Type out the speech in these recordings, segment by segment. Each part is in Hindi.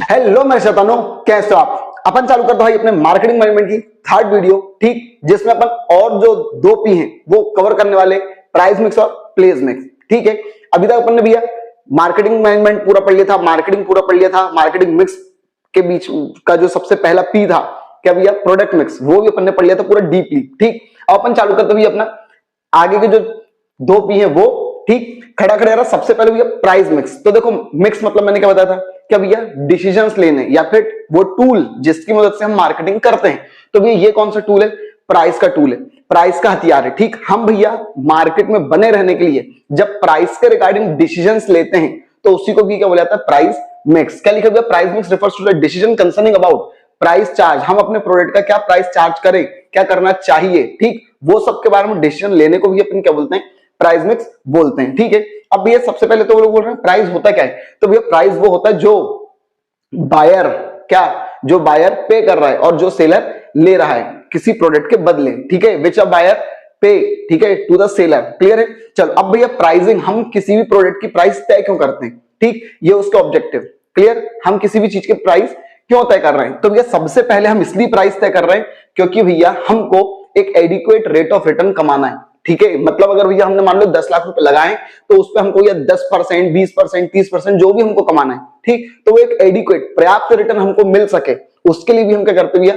हेलो मैं शैतानो, कैसे हो आप। अपन चालू करते भाई अपने मार्केटिंग मैनेजमेंट की थर्ड वीडियो, ठीक, जिसमें अपन और जो दो पी हैं वो कवर करने वाले, प्राइस मिक्स और प्लेस मिक्स। ठीक है, अभी तक अपन ने भैया मार्केटिंग मैनेजमेंट पूरा पढ़ लिया था, मार्केटिंग पूरा पढ़ लिया था, मार्केटिंग मिक्स के बीच का जो सबसे पहला पी था क्या भैया, प्रोडक्ट मिक्स, वो भी अपन ने पढ़ लिया था पूरा डीपली। ठीक, अब अपन चालू करते भैया अपना आगे के जो दो पी है वो, ठीक, खड़ा खड़ा रहा। सबसे पहले भैया प्राइस मिक्स। तो देखो मिक्स मतलब मैंने क्या बताया था, क्या भैया डिसीजंस लेने या फिर वो टूल जिसकी मदद से हम मार्केटिंग करते हैं। तो भैया ये कौन सा टूल है, प्राइस का टूल है, प्राइस का हथियार है। ठीक, हम भैया मार्केट में बने रहने के लिए जब प्राइस के रिगार्डिंग डिसीजंस लेते हैं तो उसी को भी क्या बोला जाता है, प्राइस मिक्स। क्या लिखा भैया, price mix refers to the decision concerning about price charge, हम अपने प्रोडक्ट का क्या प्राइस चार्ज करें, क्या करना चाहिए। ठीक, वो सब के बारे में डिसीजन लेने को भी अपन क्या बोलते हैं, प्राइस मिक्स बोलते हैं। ठीक है, अब भैया सबसे पहले तो वो लोग बोल रहे हैं प्राइस होता क्या है। तो भैया प्राइस वो होता है जो बायर, क्या, जो बायर पे कर रहा है और जो सेलर ले रहा है किसी प्रोडक्ट के बदले। ठीक है, विच अ बायर पे, ठीक है, टू द सेलर। क्लियर है। चलो अब भैया प्राइसिंग, हम किसी भी प्रोडक्ट की प्राइस तय क्यों करते हैं। ठीक, ये उसका ऑब्जेक्टिव। क्लियर, हम किसी भी चीज के प्राइस क्यों तय कर रहे हैं। तो भैया सबसे पहले हम इसलिए प्राइस तय कर रहे हैं क्योंकि भैया हमको एक एडिक्वेट रेट ऑफ रिटर्न कमाना है। ठीक है, मतलब अगर भैया हमने मान लो 10 लाख रुपए लगाए तो उस पर हमको या 10%, 20%, 30% जो भी हमको कमाना है, ठीक, तो वो एक एडिक्वेट पर्याप्त रिटर्न हमको मिल सके, उसके लिए भी हम क्या करते हैं भैया,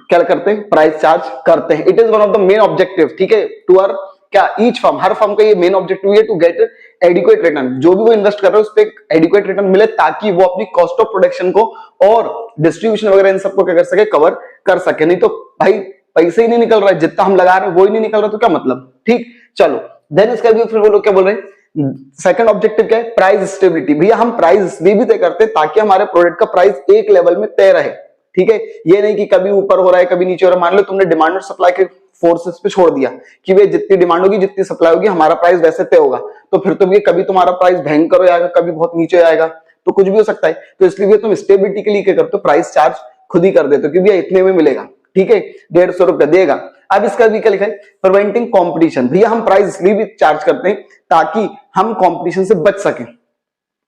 क्या करते हैं, प्राइस चार्ज करते हैं। It is one of the main objective. ठीक है, टू आर क्या, ईच फर्म, हर फर्म का ये मेन ऑब्जेक्टिव है टू गेट एडिक्वेट रिटर्न। जो भी वो इन्वेस्ट कर रहा है उस पर एडिक्वेट रिटर्न मिले ताकि वो अपनी कॉस्ट ऑफ प्रोडक्शन को और डिस्ट्रीब्यूशन वगैरह इन सबको क्या कर सके, कवर कर सके। नहीं तो भाई पैसे ही नहीं निकल रहा है, जितना हम लगा रहे हैं वो ही नहीं निकल रहा, तो क्या मतलब। ठीक, चलो देन इसका भी फिर वो लोग क्या बोल रहे हैं, सेकंड ऑब्जेक्टिव क्या है, प्राइस स्टेबिलिटी। भैया हम प्राइस इसलिए भी तय करते हैं ताकि हमारे प्रोडक्ट का प्राइस एक लेवल में तय रहे। ठीक है, ये नहीं कि कभी ऊपर हो रहा है कभी नीचे हो रहा है। मान लो तुमने डिमांड और सप्लाई के फोर्सेस पे छोड़ दिया कि वे जितनी डिमांड होगी जितनी सप्लाई होगी हमारा प्राइस वैसे तय होगा, तो फिर तो ये कभी तुम्हारा प्राइस भयंकर हो जाएगा, कभी बहुत नीचे आएगा, तो कुछ भी हो सकता है। तो इसलिए तुम स्टेबिलिटी के लिए क्या करते हो, प्राइस चार्ज खुद ही कर देते हो कि भैया इतने में मिलेगा। ठीक है, 150 रुपया देगा। अब इसका भी क्या लिखा है, प्रिवेंटिंग कंपटीशन। भैया हम प्राइस इसलिए भी चार्ज करते हैं ताकि हम कंपटीशन से बच सकें,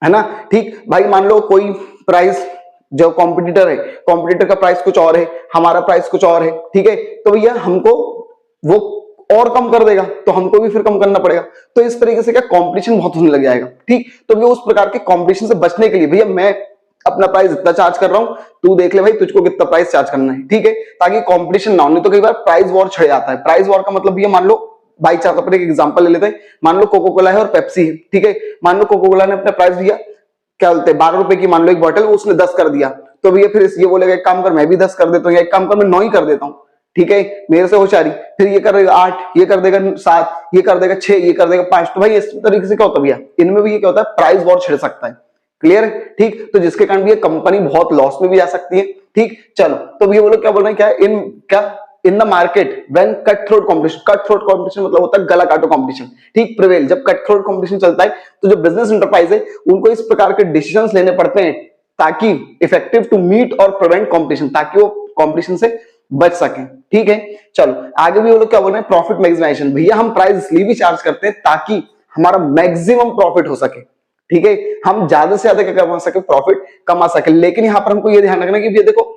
है ना। ठीक, भाई मान लो कोई प्राइस, जो कॉम्पिटिटर है, कॉम्पिटिटर का प्राइस कुछ और है, हमारा प्राइस कुछ और है। ठीक है, तो भैया हमको वो और कम कर देगा तो हमको भी फिर कम करना पड़ेगा। तो इस तरीके से क्या कंपटीशन बहुत होने लग जाएगा। ठीक, तो भैया उस प्रकार के कंपटीशन से बचने के लिए भैया मैं अपना प्राइस इतना चार्ज कर रहा हूं, तू देख ले भाई तुझको कितना प्राइस चार्ज करना है। ठीक है, ताकि कंपटीशन ना हो, नहीं तो कई बार प्राइस वॉर छिड़ जाता है। प्राइस वॉर का मतलब भैया मान लो बाई चांस अपने एक एग्जांपल ले लेते हैं, मान लो कोको कोला है और पेप्सी है। ठीक है, मान लो कोको कोला ने अपना प्राइस दिया क्या बोलते हैं 12 रुपए की, मान लो एक बॉटल, उसने 10 कर दिया, तो भैया फिर ये बोलेगा एक काम कर मैं भी 10 कर देता हूँ, या एक काम कर मैं 9 ही कर देता हूँ। ठीक है, मेरे से होशियारी, फिर ये कर देगा 8, ये कर देगा 7, ये कर देगा 6, ये कर देगा 5। तो भाई इस तरीके से क्या होता है भैया, इनमें भी ये क्या होता है, प्राइस वॉर छिड़ सकता है। क्लियर है। ठीक, तो जिसके कारण भी कंपनी बहुत लॉस में भी जा सकती है। ठीक, चलो तो भैया वो लोग क्या बोल रहे हैं, क्या इन क्या in the market when cut throat competition, cut throat competition मतलब होता है गला काटो कंपटीशन। ठीक, प्रिवेल, जब कट थ्रोट कंपटीशन चलता है तो जो बिजनेस एंटरप्राइज है उनको इस प्रकार के डिसीजंस लेने पड़ते हैं ताकि इफेक्टिव टू मीट और प्रिवेंट कंपटीशन, ताकि वो कंपटीशन से बच सके। ठीक है, चलो आगे भी वो लोग क्या बोल रहे हैं, प्रॉफिट मैक्सिमाइजेशन। भैया हम प्राइस इसलिए भी चार्ज करते हैं ताकि हमारा मैक्सिमम प्रॉफिट हो सके। ठीक है, हम ज्यादा से ज्यादा क्या कमा सके, प्रॉफिट कमा सके। लेकिन यहां पर हमको ये ध्यान रखना कि भैया देखो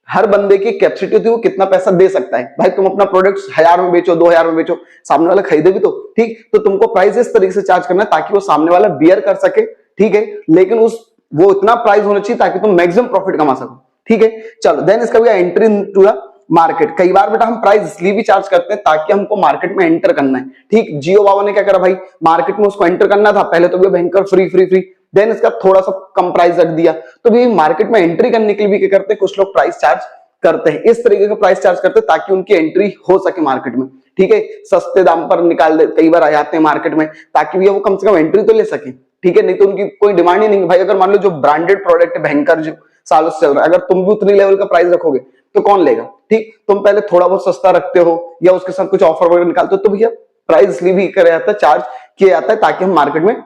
हर बंदे की कैपेसिटी होती है वो कितना पैसा दे सकता है। भाई तुम अपना प्रोडक्ट 1000 में बेचो, 2000 में बेचो, सामने वाला खरीदे भी तो। ठीक, तो तुमको प्राइस इस तरीके से चार्ज करना है ताकि वो सामने वाला बियर कर सके। ठीक है, लेकिन वो इतना प्राइस होना चाहिए ताकि तुम मैक्सिमम प्रॉफिट कमा सको। ठीक है, चलो देन इसका भी एंट्री इनटू द मार्केट। कई बार बेटा हम प्राइस इसलिए भी चार्ज करते हैं ताकि हमको मार्केट में एंटर करना है। ठीक, जियो बाबा ने क्या करा भाई, मार्केट में उसको एंटर करना था, पहले तो भी भयंकर फ्री फ्री फ्री, देन इसका थोड़ा सा कम प्राइस रख दिया। तो भी मार्केट में एंट्री करने के लिए भी क्या करते हैं, कुछ लोग प्राइस चार्ज करते हैं, इस तरीके का प्राइस चार्ज करते हैं ताकि उनकी एंट्री हो सके मार्केट में। ठीक है, सस्ते दाम पर निकाल दे, कई बार आ जाते हैं मार्केट में ताकि भी वो कम से कम एंट्री तो ले सके। ठीक है, नहीं तो उनकी कोई डिमांड ही नहीं। भाई अगर मान लो जो ब्रांडेड प्रोडक्ट है भयंकर जो सालों से चल रहा है, अगर तुम भी उतनी लेवल का प्राइस रखोगे तो कौन लेगा। ठीक, तुम पहले थोड़ा बहुत सस्ता रखते हो या उसके साथ कुछ ऑफर वगैरह निकालते हो, तो भैया प्राइस इसलिए भी किया जाता है, चार्ज किया जाता है ताकि हम मार्केट में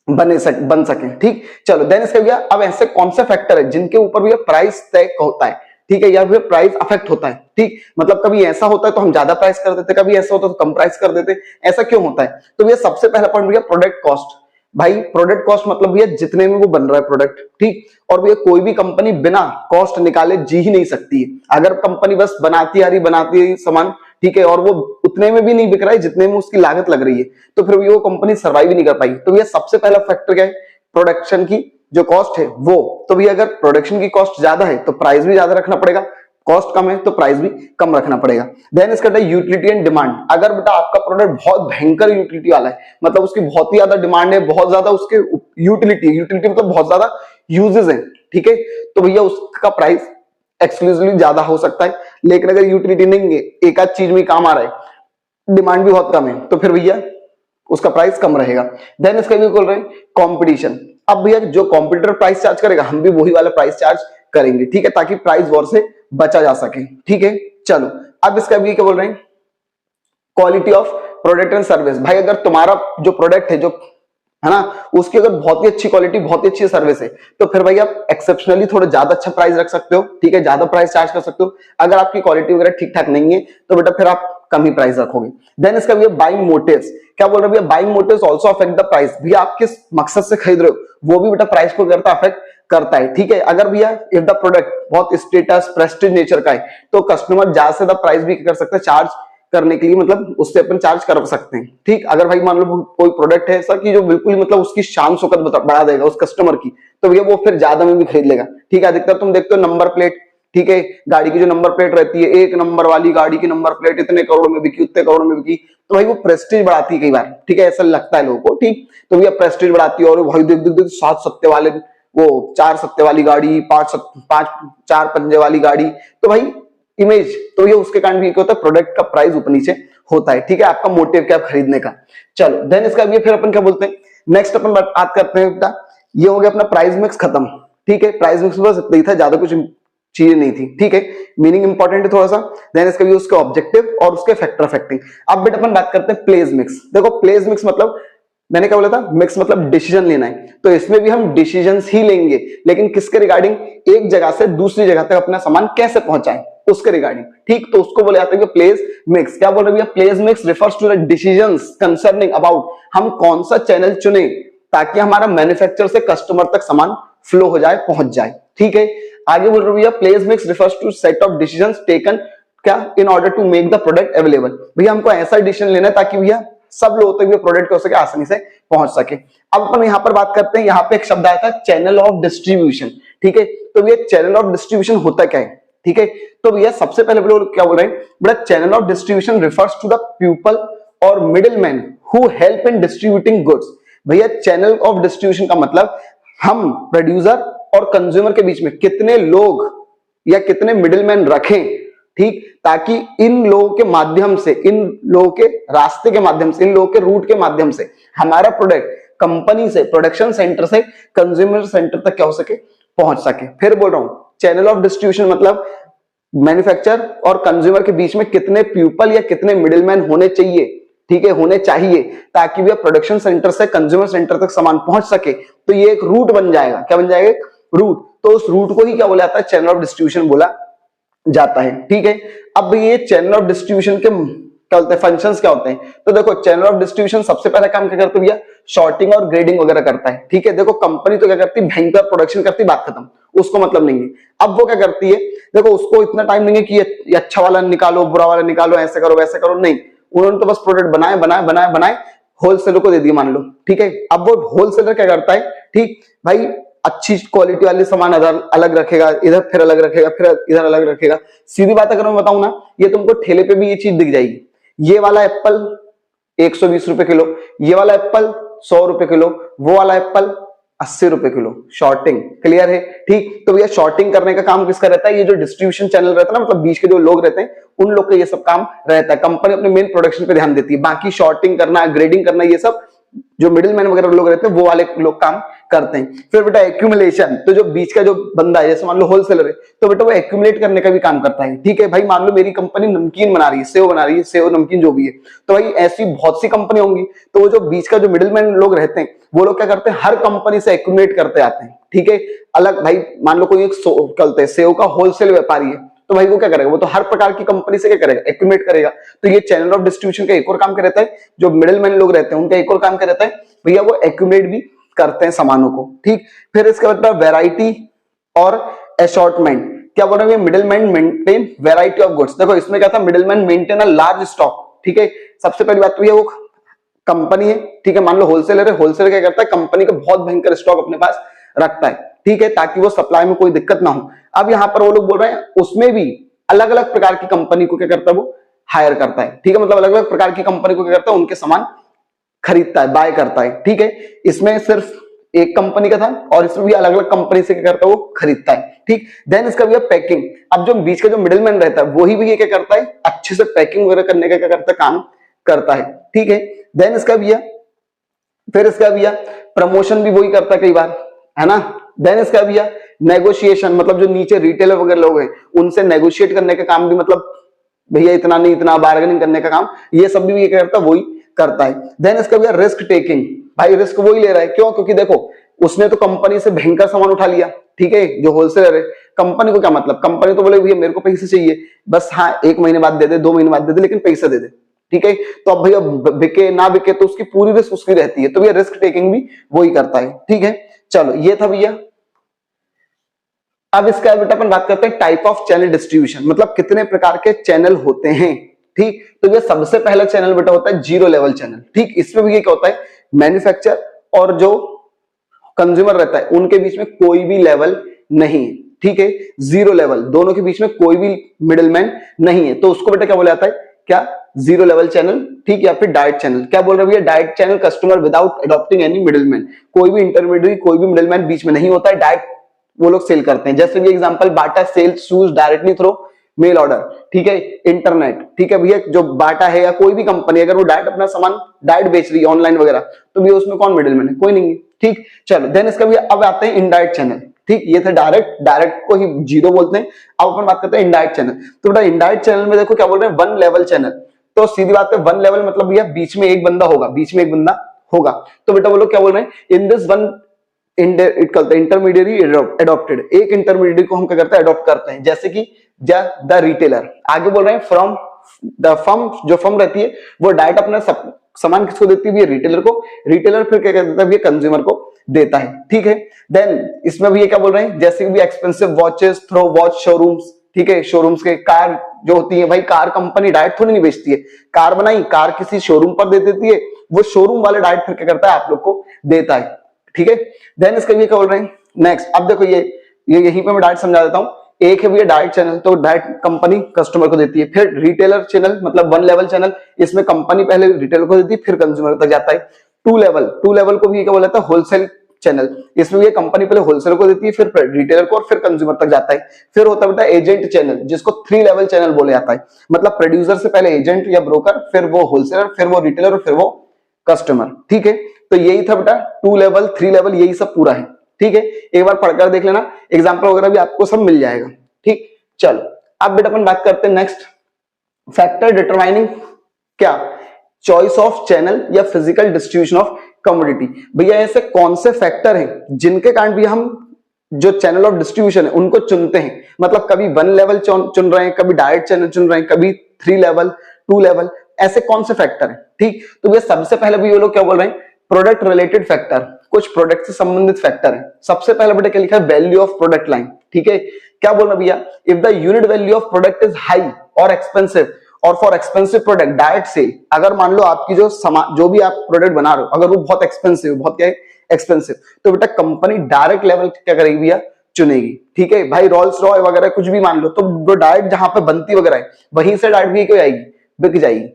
बन सके। ठीक, चलो देन इसका भैया अब ऐसे कौन से फैक्टर है जिनके ऊपर भैया प्राइस तय होता है। ठीक है, या फिर प्राइस अफेक्ट होता है। ठीक, मतलब कभी ऐसा होता है तो हम ज्यादा प्राइस कर देते, कभी ऐसा होता है तो कम प्राइस कर देते, ऐसा क्यों होता है। तो भैया सबसे पहला पॉइंट भैया प्रोडक्ट कॉस्ट। भाई प्रोडक्ट कॉस्ट मतलब भैया जितने में वो बन रहा है प्रोडक्ट, ठीक। और भैया कोई भी कंपनी बिना कॉस्ट निकाले जी ही नहीं सकती है। अगर कंपनी बस बनाती आ रही सामान, ठीक है, और वो उतने में भी नहीं बिक रहा है जितने में उसकी लागत लग रही है, तो फिर वो कंपनी सर्वाइव ही नहीं कर पाई। तो भैया सबसे पहला फैक्टर क्या है, प्रोडक्शन की जो कॉस्ट है वो। तो भैया अगर प्रोडक्शन की कॉस्ट ज्यादा है तो प्राइस भी ज्यादा रखना पड़ेगा, कॉस्ट कम है तो प्राइस भी कम रखना पड़ेगा। देन इसका यूटिलिटी एंड डिमांड। अगर बेटा आपका प्रोडक्ट बहुत भयंकर यूटिलिटी वाला है, मतलब उसकी बहुत ही ज्यादा डिमांड है, बहुत ज्यादा उसके यूटिलिटी मतलब बहुत ज्यादा यूजेस है, ठीक है, तो भैया उसका प्राइस एक्सक्लूसिवली ज्यादा हो सकता है। लेकिन अगर यूटिलिटी नहीं है, एक आध चीज में काम आ रहा है, डिमांड भी बहुत कम है, तो फिर भैया उसका प्राइस कम रहेगा। देन इसका भी बोल रहे हैं कंपटीशन। अब भैया जो कॉम्पिटिटर प्राइस चार्ज करेगा, हम भी वही वाला प्राइस चार्ज करेंगे, ठीक है, ताकि प्राइस वॉर से बचा जा सके, ठीक है। चलो अब इसका भी क्या बोल रहे हैं, quality of product and service. भाई अगर तुम्हारा जो प्रोडक्ट है, जो है ना, उसकी अगर बहुत ही अच्छी क्वालिटी, बहुत ही अच्छी सर्विस है, तो फिर भाई आप एक्सेप्शनली थोड़ा ज्यादा अच्छा प्राइस रख सकते हो, ठीक है, ज्यादा प्राइस चार्ज कर सकते हो। अगर आपकी क्वालिटी वगैरह ठीक ठाक नहीं है तो बेटा फिर आप कम ही प्राइस रखोगे। देन इसका भैया बाइंग मोटिव्स। क्या बोल रहे हैं भैया, buying motives also affect the price. भैया आप किस मकसद से खरीद रहे हो वो भी बेटा प्राइस को करता अफेक्ट करता है, ठीक है। अगर भैया इफ द प्रोडक्ट बहुत स्टेटस प्रेस्टीज नेचर का है, तो कस्टमर ज्यादा से ज्यादा प्राइस भी कर सकता है चार्ज करने के लिए, मतलब उससे अपन चार्ज कर सकते हैं, ठीक। अगर भाई मान लो कोई प्रोडक्ट है ऐसा कि जो बिल्कुल मतलब उसकी शान शौकत बढ़ा देगा उस कस्टमर की, तो भैया वो फिर ज्यादा में भी खरीद लेगा, ठीक है। अधिकतर तुम देखते हो नंबर प्लेट, ठीक है, गाड़ी की जो नंबर प्लेट रहती है, एक नंबर वाली गाड़ी की नंबर प्लेट इतने करोड़ में बिकी, उतने करोड़ में बिकी, तो भाई वो प्रेस्टीज बढ़ाती है कई बार, ठीक है, ऐसा लगता है लोगों को, ठीक। तो भैया प्रेस्टीज बढ़ाती है, और भाई देख देख देख 7 सत्ते वाले, वो 4 सत्ते वाली गाड़ी, 5 4 पंजे वाली गाड़ी, तो भाई इमेज, तो ये उसके कारण भी होता है, प्रोडक्ट का प्राइस ऊपर नीचे होता है, ठीक है। आपका मोटिव क्या खरीदने का। चलो देन इसका भी फिर अपन क्या बोलते हैं, नेक्स्ट अपन बात करते हैं बेटा, ये हो गया अपना प्राइस मिक्स खत्म, ठीक है। प्राइस मिक्स बस इतना ही था, ज्यादा कुछ चीजें नहीं थी, ठीक है। मीनिंग इंपॉर्टेंट है थोड़ा सा। देन इसका भी उसके ऑब्जेक्टिव और उसके फैक्टर अफेक्टिंग। अब बेटा अपन बात करते हैं प्लेस मिक्स। देखो प्लेस मिक्स मतलब मैंने क्या बोला था, मिक्स मतलब डिसीजन लेना है, तो इसमें भी हम डिसीजंस ही लेंगे, लेकिन किसके रिगार्डिंग, एक जगह से दूसरी जगह तक अपना सामान कैसे पहुंचाएं उसके रिगार्डिंग, ठीक। तो उसको बोले जाते हैं प्लेस मिक्स। क्या बोल रहे हैं, place mix refers to the decisions concerning about हम कौन सा चैनल चुने ताकि हमारा मैन्युफैक्चर से कस्टमर तक सामान फ्लो हो जाए, पहुंच जाए, ठीक है। आगे बोल रहे भैया place mix refers to set of decisions taken क्या in order to make the product available. भैया हमको ऐसा डिसीजन लेना है ताकि भैया सब लोगों तक भी प्रोडक्ट हो सके, आसानी से पहुंच सके। अब अपन यहाँ पर बात करते हैं, यहाँ पे एक शब्द आया था चैनल ऑफ डिस्ट्रीब्यूशन, ठीक है। तो भैया चैनल ऑफ डिस्ट्रीब्यूशन होता क्या है, ठीक है। तो भैया सबसे पहले क्या बोल रहे हैं, but channel of distribution refers to the people और middle man who help in distributing goods. भैया चैनल ऑफ डिस्ट्रीब्यूशन का मतलब हम प्रोड्यूसर और कंज्यूमर के बीच में कितने लोग या कितने मिडिल मैन रखें, ठीक, ताकि इन लोगों के माध्यम से, इन लोगों के रास्ते के माध्यम से, इन लोगों के रूट के माध्यम से हमारा प्रोडक्ट कंपनी से, प्रोडक्शन सेंटर से कंज्यूमर सेंटर तक क्या हो सके, पहुंच सके। फिर बोल रहा हूं चैनल ऑफ डिस्ट्रीब्यूशन मतलब मैन्युफैक्चर और कंज्यूमर के बीच में कितने पीपल या कितने मिडिलमैन होने चाहिए, ठीक है, होने चाहिए, ताकि वह प्रोडक्शन सेंटर से कंज्यूमर सेंटर तक सामान पहुंच सके। तो ये एक रूट बन जाएगा, क्या बन जाएगा, रूट। तो उस रूट को ही क्या बोला जाता है, चैनल ऑफ डिस्ट्रीब्यूशन बोला जाता है, ठीक है। अब ये चैनल ऑफ डिस्ट्रीब्यूशन के क्या होते हैं, फंक्शंस क्या होते हैं, तो देखो चैनल ऑफ डिस्ट्रीब्यूशन सबसे पहला काम क्या करता है भैया, शॉर्टिंग और ग्रेडिंग वगैरह करता है, ठीक है। देखो कंपनी तो क्या करती है, भयंकर प्रोडक्शन करती, बात खत्म, उसको मतलब नहीं है। अब वो क्या करती है, देखो उसको इतना टाइम नहीं है कि ये अच्छा वाला निकालो, बुरा वाला निकालो, ऐसे करो वैसे करो, नहीं, उन्होंने तो बस प्रोडक्ट बनाए बनाए बनाए बनाए होलसेलर को दे दिया मान लो, ठीक है। अब वो होलसेलर क्या करता है, ठीक भाई, अच्छी क्वालिटी वाले सामान अलग रखेगा, इधर फिर अलग रखेगा, फिर इधर अलग रखेगा। सीधी बात अगर मैं बताऊं ना, ये तुमको ठेले पे भी ये चीज दिख जाएगी, ये वाला एप्पल 120 रुपए किलो, ये वाला एप्पल 100 रुपए किलो, वो वाला एप्पल 80 रुपए किलो। शॉर्टिंग क्लियर है, ठीक। तो भैया शॉर्टिंग करने का काम किसका रहता है, ये जो डिस्ट्रीब्यूशन चैनल रहता है ना, मतलब बीच के जो लोग रहते हैं उन लोग का ये सब काम रहता है। कंपनी अपने मेन प्रोडक्शन पे ध्यान देती है, बाकी शॉर्टिंग करना, ग्रेडिंग करना, ये सब जो मिडिल मैन वगैरह लोग रहते हैं वो वाले लोग काम करते हैं। फिर बेटा एक्यूमुलेशन, तो जो बीच का जो बंदा है, जैसे मान लो होलसेलर है, तो बेटा वो एक्यूमुलेट करने का भी काम करता है, ठीक है। भाई मान लो मेरी कंपनी नमकीन बना रही है, सेव बना रही है, सेव नमकीन जो भी है, तो भाई ऐसी बहुत सी कंपनी होंगी, तो वो जो बीच का जो मिडिल मैन लोग रहते हैं वो लोग क्या करते हैं, हर कंपनी से एक्यूमुलेट करते आते हैं, ठीक है। अलग भाई मान लो कोई एक करते हैं सेव का होलसेल व्यापारी है, तो भाई वो क्या करेगा, वो तो हर प्रकार की कंपनी से क्या करेगा, एक्यूमुलेट करेगा। तो ये चैनल ऑफ डिस्ट्रीब्यूशन का एक और काम क्या रहता है, जो मिडिल मैन लोग रहते हैं उनका एक और काम क्या रहता है, भैया वो एक्यूमुलेट भी करते हैं सामानों को, ठीक। फिर इसके बाद वैरायटी और असॉर्टमेंट, क्या बोल रहे हैं, middleman maintain variety of goods. देखो इसमें क्या था, middleman maintain a large stock, ठीक है। सबसे पहली बात तो ये वो कंपनी है, ठीक है, मान लो होलसेलर है, होलसेलर क्या करता है, कंपनी का बहुत भयंकर स्टॉक अपने पास रखता है, ठीक है, ताकि वो सप्लाई में कोई दिक्कत ना हो। अब यहां पर वो लोग बोल रहे हैं उसमें भी अलग अलग प्रकार की कंपनी को क्या करता है, वो हायर करता है, ठीक है, मतलब अलग अलग प्रकार की कंपनी को क्या करता है, उनके सामान खरीदता है, बाय करता है, ठीक है। इसमें सिर्फ एक कंपनी का था और इसमें भी अलग अलग कंपनी से क्या करता है, वो खरीदता है, ठीक। देन इसका भी पैकिंग, अब जो बीच का जो मिडिलमैन रहता है वही भी ये क्या करता है, अच्छे से पैकिंग वगैरह करने का क्या करता है, काम करता है, ठीक है। देन इसका भी फिर इसका भी प्रमोशन भी वही करता है कई बार, है ना। देन इसका भी नेगोशिएशन, मतलब जो नीचे रिटेलर वगैरह लोग हैं उनसे नेगोशिएट करने का काम भी, मतलब भैया इतना नहीं इतना, बार्गेनिंग करने का काम, ये सब भी ये करता है, वही करता है। देन इसका भी रिस्क टेकिंग, भाई रिस्क वही ले रहा है, क्यों, क्योंकि देखो उसने तो कंपनी से भयंकर सामान उठा लिया, ठीक है, जो होलसेलर है। कंपनी को क्या मतलब, कंपनी तो बोले भैया मेरे को पैसे चाहिए बस, हाँ 1 महीने बाद दे दे, 2 महीने बाद दे दे, लेकिन पैसे दे दे, ठीक है। तो अब भैया बिके ना बिके तो उसकी पूरी रिस्क उसकी रहती है, तो भैया रिस्क टेकिंग भी वही करता है, ठीक है। चलो ये था भैया। अब इसका बेटा अपन बात करते हैं टाइप ऑफ चैनल डिस्ट्रीब्यूशन, मतलब कितने प्रकार के चैनल होते हैं, ठीक। तो ये सबसे पहला चैनल बेटा होता है जीरो लेवल चैनल, ठीक। इसमें भी ये क्या होता है, मैन्युफैक्चर और जो कंज्यूमर रहता है उनके बीच में कोई भी लेवल नहीं है, ठीक है, जीरो लेवल, दोनों के बीच में कोई भी मिडिलमैन नहीं है, तो उसको बेटा क्या बोला जाता है, क्या, जीरो लेवल चैनल, ठीक, या फिर डायरेक्ट चैनल। क्या बोल रहे हैं भैया, direct channel customer without adopting any middleman, कोई भी इंटरमीडिएट कोई भी मिडिलमैन बीच में नहीं होता है, डायरेक्ट वो लोग सेल करते हैं। जैसे भी example, Bata sells shoes directly through mail order, ठीक है, इंटरनेट, ठीक है भैया, जो बाटा है या कोई भी कंपनी अगर वो डायरेक्ट अपना सामान डायरेक्ट बेच रही है ऑनलाइन वगैरह, तो भैया उसमें कौन मिडिलमैन है, कोई नहीं है, ठीक। चलो देन इसका भी अब आते हैं इनडायरेक्ट चैनल, ठीक। ये थे डायरेक्ट, डायरेक्ट को ही जीरो बोलते हैं। अब अपन बात करते हैं इनडायरेक्ट चैनल। तो बेटा इनडायरेक्ट चैनल में देखो क्या बोल रहे हैं, वन लेवल चैनल, तो सीधी बात है, वन लेवल मतलब भैया बीच में एक बंदा होगा, बीच में एक बंदा होगा। तो बेटा वो लोग क्या बोल रहे हैं, in this one intermediary adopted, एक इंटरमीडिएट को हम क्या करते हैं, अडॉप्ट करते हैं, जैसे कि द रिटेलर। आगे बोल रहे हैं फ्रॉम द फर्म, जो फर्म रहती है वो डायरेक्ट अपना सामान किसको देती है, रिटेलर को, रिटेलर फिर क्या कहता है, कंज्यूमर को देता है, ठीक है। देन इसमें भी ये क्या बोल रहे हैं, जैसे कि expensive watches through watch showrooms, ठीक है, शोरूम्स के कार जो होती है, भाई कार कंपनी डायरेक्ट थोड़ी नहीं बेचती है, कार बनाई, कार किसी शोरूम पर दे देती है, वो शोरूम वाले डायरेक्ट फिर क्या करता है, आप लोग को देता है, ठीक है। देन इसका ये क्या बोल रहे हैं, नेक्स्ट, अब देखो ये यहीं पे मैं डायरेक्ट समझा देता हूं। एक है भैया डायरेक्ट चैनल, तो डायरेक्ट कंपनी कस्टमर को देती है। फिर रिटेलर चैनल, मतलब वन लेवल चैनल, इसमें कंपनी पहले रिटेलर को देती है फिर कंज्यूमर तक जाता है। टू लेवल को भी क्या बोला जाता है, होलसेल चैनल, इसमें ये कंपनी पहले होलसेलर को देती है फिर रिटेलर को और फिर कंज्यूमर तक जाता है। फिर होता है बेटा एजेंट चैनल, जिसको 3 लेवल चैनल बोला जाता है, मतलब प्रोड्यूसर से पहले एजेंट या ब्रोकर, फिर वो होलसेलर, फिर वो रिटेलर और फिर वो कस्टमर, ठीक है। तो यही था बेटा 2 लेवल 3 लेवल, यही सब पूरा है, ठीक है। एक बार पढ़कर देख लेना, एग्जांपल वगैरह भी आपको सब मिल जाएगा, ठीक। चलो अब बेटा अपन बात करते हैं नेक्स्ट, फैक्टर डिटरमाइनिंग क्या, चॉइस ऑफ चैनल या फिजिकल डिस्ट्रीब्यूशन ऑफ कमोडिटी। भैया ऐसे कौन से फैक्टर हैं जिनके कारण भी हम जो चैनल ऑफ डिस्ट्रीब्यूशन है उनको चुनते हैं, मतलब कभी वन लेवल चुन रहे हैं, कभी डायरेक्ट चैनल चुन रहे हैं, कभी 3 लेवल 2 लेवल, ऐसे कौन से फैक्टर हैं, ठीक। तो भैया सबसे पहले भी ये लोग क्या बोल रहे हैं, प्रोडक्ट रिलेटेड फैक्टर, कुछ प्रोडक्ट से संबंधित फैक्टर है। सबसे पहले बेटा क्या लिखा है, वैल्यू ऑफ प्रोडक्ट लाइन, ठीक है। क्या बोल रहा भैया, if the unit value of product is high और एक्सपेंसिव, और for expensive product direct sale, अगर मान लो आपकी जो भी आप प्रोडक्ट बना रहे हो अगर वो बहुत एक्सपेंसिव, बहुत क्या है एक्सपेंसिव, तो बेटा कंपनी डायरेक्ट लेवल क्या करेगी भैया, चुनेगी, ठीक है। भाई रोल्स रॉय वगैरह कुछ भी मान लो, तो वो डायरेक्ट जहां पे बनती वगैरह है वहीं से डायरेक्ट क्यों आएगी, बिक जाएगी,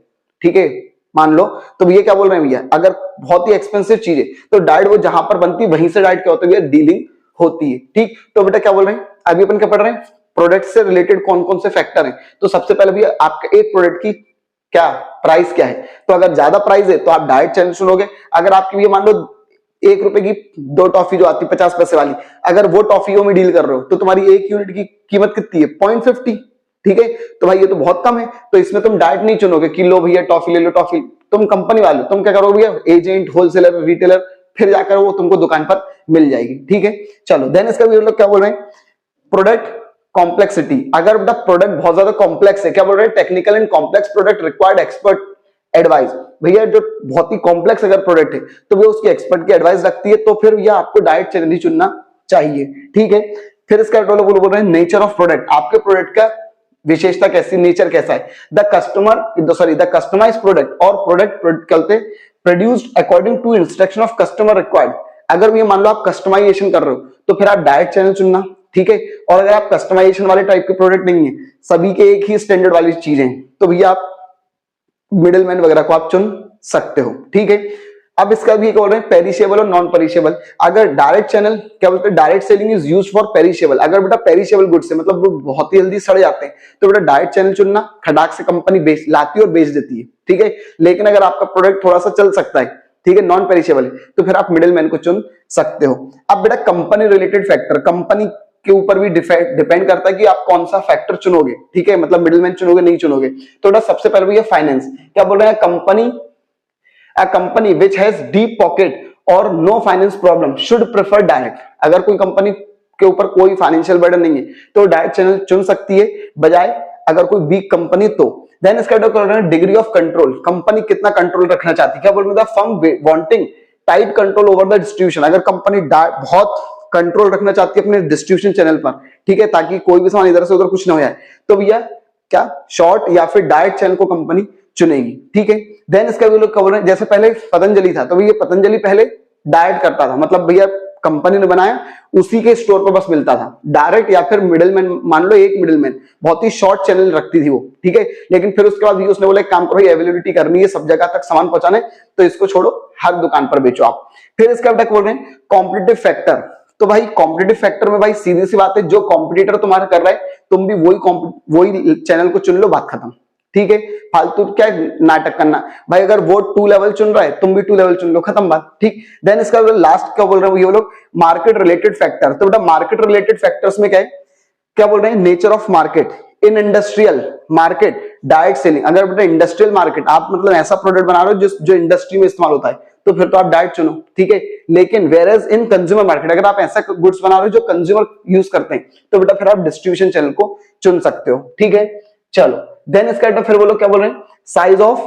ठीक है, मान लो। तो भैया क्या बोल रहे हैं भैया, अगर बहुत ही एक्सपेंसिव चीज है तो डायरेक्ट वो जहां पर बनती है वहीं से डायरेक्ट क्या होता है भैया, डीलिंग होती है, ठीक। तो बेटा क्या बोल रहे हैं, अभी अपन क्या पढ़ रहे हैं, प्रोडक्ट से रिलेटेड कौन कौन से फैक्टर हैं। तो सबसे पहले भैया आपका एक प्रोडक्ट की क्या प्राइस क्या है, तो अगर ज्यादा प्राइस है तो आप डायरेक्ट चैनल सुनोगे। अगर आपकी भैया मान लो 1 रुपए की 2 टॉफी जो आती है 50 पैसे वाली, अगर वो टॉफियों में डील कर रहे हो तो तुम्हारी 1 यूनिट की कीमत कितनी है, 0.50, ठीक है। तो भाई ये तो बहुत कम है, तो इसमें तुम डायरेक्ट नहीं चुनोगे कि लो भैया टॉफी ले लो टॉफी, तुम कंपनी वाले तुम क्या करोगे भैया, एजेंट, होलसेलर, रिटेलर, फिर जाकर वो तुमको दुकान पर मिल जाएगी, ठीक है। चलो देन इसका भी लोग क्या बोल रहे हैं, प्रोडक्ट कॉम्प्लेक्सिटी, अगर बेटा प्रोडक्ट बहुत ज्यादा कॉम्प्लेक्स है, क्या बोल रहे हैं, technical and complex product required advice, भैया जो बहुत ही कॉम्प्लेक्स अगर प्रोडक्ट है तो वो उसके एक्सपर्ट की एडवाइस लगती है, तो फिर भैया आपको डायरेक्ट चैनल ही चुनना चाहिए, ठीक है। फिर इसका बोल रहे हैं नेचर ऑफ प्रोडक्ट, आपके प्रोडक्ट का विशेषता कैसी, नेचर कैसा है। द कस्टमाइज प्रोडक्ट और प्रोडक्ट कहते produced according to instruction of customer required. अगर ये मान लो आप कस्टमाइजेशन कर रहे हो तो फिर आप डायरेक्ट चैनल चुनना, ठीक है। और अगर आप कस्टमाइजेशन वाले टाइप के प्रोडक्ट नहीं है, सभी के एक ही स्टैंडर्ड वाली चीजें, तो भैया आप मिडिलमैन वगैरह को आप चुन सकते हो, ठीक है। अब इसका भी बोल रहे हैं पेरिशेबल और नॉन पेरिशेबल। अगर डायरेक्ट चैनल क्या बोलते हैं, direct selling is used for perishable. अगर बेटा पेरिशेबल गुड्स है, मतलब वो बहुत ही जल्दी सड़ जाते हैं, तो बेटा डायरेक्ट चैनल चुनना, खटाक से कंपनी बेच लाती है और बेच देती है, ठीक है। लेकिन अगर आपका प्रोडक्ट थोड़ा सा चल सकता है, ठीक है, नॉन पेरिशेबल है, तो फिर आप मिडिलमैन को चुन सकते हो। अब बेटा कंपनी रिलेटेड फैक्टर, कंपनी के ऊपर भी डिपेंड करता है कि आप कौन सा फैक्टर चुनोगे, ठीक है, मतलब मिडिलमैन चुनोगे नहीं चुनोगे। तो बेटा सबसे पहले भैया फाइनेंस, क्या बोल रहे हैं, a company which has deep pocket or no finance problem should prefer direct। अगर कोई कंपनी के ऊपर कोई फाइनेंशियल बर्डन नहीं है तो डायरेक्ट चैनल चुन सकती है, बजाय अगर कोई वीक कंपनी तो। देन इसका डिग्री ऑफ कंट्रोल, कंपनी कितना कंट्रोल रखना चाहती है, क्या बोल रहे हैं, firm wanting tight control over the distribution. अगर कंपनी बहुत कंट्रोल रखना चाहती है अपने डिस्ट्रीब्यूशन चैनल पर, ठीक है, ताकि कोई भी सामान इधर से उधर कुछ ना हो जाए, तो भैया क्या शॉर्ट या फिर डायरेक्ट चैनल को कंपनी चुनेगी, ठीक है। देन इसका भी लोग कवर है, जैसे पहले पतंजलि था, तो भैया पतंजलि पहले डायरेक्ट करता था, मतलब भैया कंपनी ने बनाया उसी के स्टोर पर बस मिलता था डायरेक्ट, या फिर मिडिलमैन, मान लो एक मिडिलमैन बहुत ही शॉर्ट चैनल रखती थी वो, ठीक है। लेकिन फिर उसके बाद भी उसने बोला एक काम करो, अवेलेबिलिटी करनी है, सब जगह तक सामान पहुंचाने, तो इसको छोड़ो, हर दुकान पर बेचो आप। फिर इसका बेटा बोल रहे हैं कॉम्पिटिटिव फैक्टर। तो भाई कॉम्पिटिटिव फैक्टर में भाई सीधी सी बात है, जो कॉम्पिटिटर तुम्हारा कर रहा है तुम भी वही चैनल को चुन लो, बात खत्म, ठीक है। फालतू क्या नाटक करना, भाई अगर वो 2 लेवल चुन रहा है तुम भी 2 लेवल चुन लो, खत्म बात, ठीक। देन इसका लास्ट क्या बोल रहे हैं ये लोग, मार्केट रिलेटेड फैक्टर। तो बेटा मार्केट रिलेटेड फैक्टर्स में क्या है, क्या बोल रहे हैं, nature of market in industrial market direct selling. अगर बेटा इंडस्ट्रियल मार्केट, आप मतलब ऐसा प्रोडक्ट बना रहे हो जो इंडस्ट्री में इस्तेमाल होता है, तो फिर तो आप डायरेक्ट चुनो, ठीक है। लेकिन वेयरएज इन कंज्यूमर मार्केट, अगर आप ऐसा गुड्स बना रहे हो जो कंज्यूमर यूज करते हैं, तो बेटा फिर आप डिस्ट्रीब्यूशन चैनल को चुन सकते हो, ठीक है। चलो देन इसका फिर बोलो क्या बोल रहे हैं, साइज ऑफ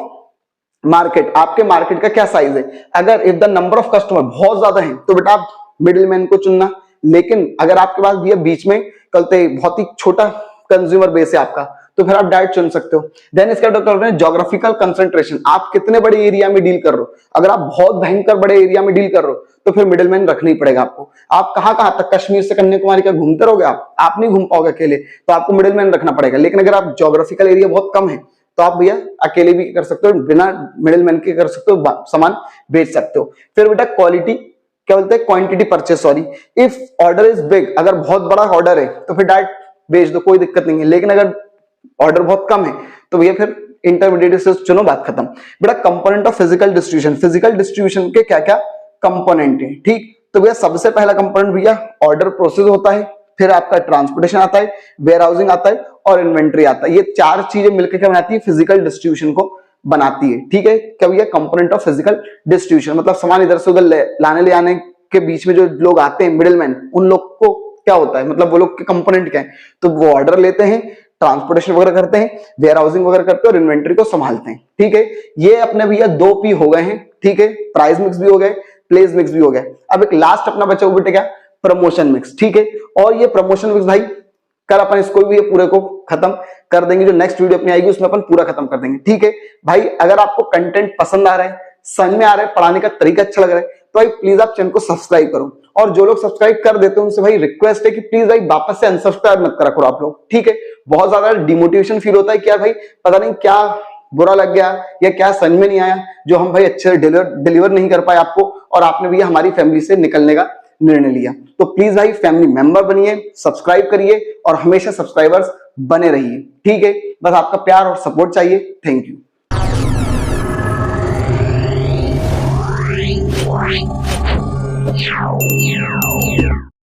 मार्केट, आपके मार्केट का क्या साइज है। अगर if the number of customer बहुत ज्यादा है तो बेटा आप मिडिलमैन को चुनना। लेकिन अगर आपके पास भी बीच में कलते बहुत ही छोटा कंज्यूमर बेस है आपका, तो फिर आप डायरेक्ट चुन सकते हो। देन इसका कर रहे हैं ज्योग्राफिकल कंसंट्रेशन, आप कितने बड़े एरिया में डील कर रहे हो। अगर आप बहुत भयंकर बड़े एरिया में डील कर रहे हो तो फिर मिडिलमैन रखना ही पड़ेगा आपको। आप कहां तक, कश्मीर से कन्याकुमारी का घूमते रहोगे, आप नहीं घूम पाओगे अकेले, तो आपको मिडिलमैन रखना पड़ेगा। लेकिन अगर आप ज्योग्राफिकल एरिया बहुत कम है तो आप भैया अकेले भी कर सकते हो, बिना मिडिलमैन के कर सकते हो, सामान बेच सकते हो। फिर बेटा क्वालिटी, क्या बोलते हैं, quantity purchase, sorry. If order is big, अगर बहुत बड़ा ऑर्डर है तो फिर डायरेक्ट बेच दो, कोई दिक्कत नहीं है। लेकिन अगर ऑर्डर बहुत कम है तो भैया फिर इंटरमीडिएट से चुनो, बात खत्म। बेटा component of physical distribution, physical distribution के क्या क्या कंपोनेंट है, ठीक। तो भैया सबसे पहला कंपोनेंट भैया ऑर्डर प्रोसेस होता है, फिर आपका ट्रांसपोर्टेशन आता है, वेयर हाउसिंग आता है और इन्वेंट्री आता है। ये 4 चीजें मिलकर क्या बनाती है, फिजिकल डिस्ट्रीब्यूशन को बनाती है, ठीक है। क्या भैया कंपोनेंट ऑफ फिजिकल डिस्ट्रीब्यूशन, मतलब सामान इधर से उधर लाने ले आने के बीच में जो लोग आते हैं मिडिलमैन, उन लोग को क्या होता है, मतलब वो लोग के कंपोनेंट क्या है, तो वो ऑर्डर लेते हैं, ट्रांसपोर्टेशन वगैरह करते हैं, वेयर हाउसिंग वगैरह करते हैं और इन्वेंट्री को संभालते हैं, ठीक है। ये अपने भैया 2 P हो गए हैं, ठीक है। प्राइस मिक्स भी हो गए, प्लेस मिक्स भी हो गया। अब एक लास्ट अपना बचा हुआ बेटे क्या, प्रमोशन मिक्स, ठीक है। और ये प्रमोशन मिक्स भाई कल अपन इसको भी पूरे को खत्म कर देंगे, जो नेक्स्ट वीडियो अपनी आएगी उसमें अपन पूरा खत्म कर देंगे, ठीक है। भाई अगर आपको कंटेंट पसंद आ रहा है, समझ में आ रहा है, पढ़ाने का तरीका अच्छा लग रहा है, तो भाई प्लीज आप चैनल को सब्सक्राइब करो। और जो लोग सब्सक्राइब कर देते हैं उनसे भाई रिक्वेस्ट है कि प्लीज भाई वापस से अनसब्सक्राइब मत करा करो आप लोग, ठीक है। बहुत ज्यादा डिमोटिवेशन फील होता है कि यार भाई पता नहीं क्या बुरा लग गया या क्या समझ में नहीं आया, जो हम भाई अच्छे डिलीवर नहीं कर पाए आपको, और आपने भी हमारी फैमिली से निकलने का निर्णय लिया। तो प्लीज भाई फैमिली मेंबर बनिए, सब्सक्राइब करिए और हमेशा सब्सक्राइबर्स बने रहिए, ठीक है। बस आपका प्यार और सपोर्ट चाहिए। Thank you.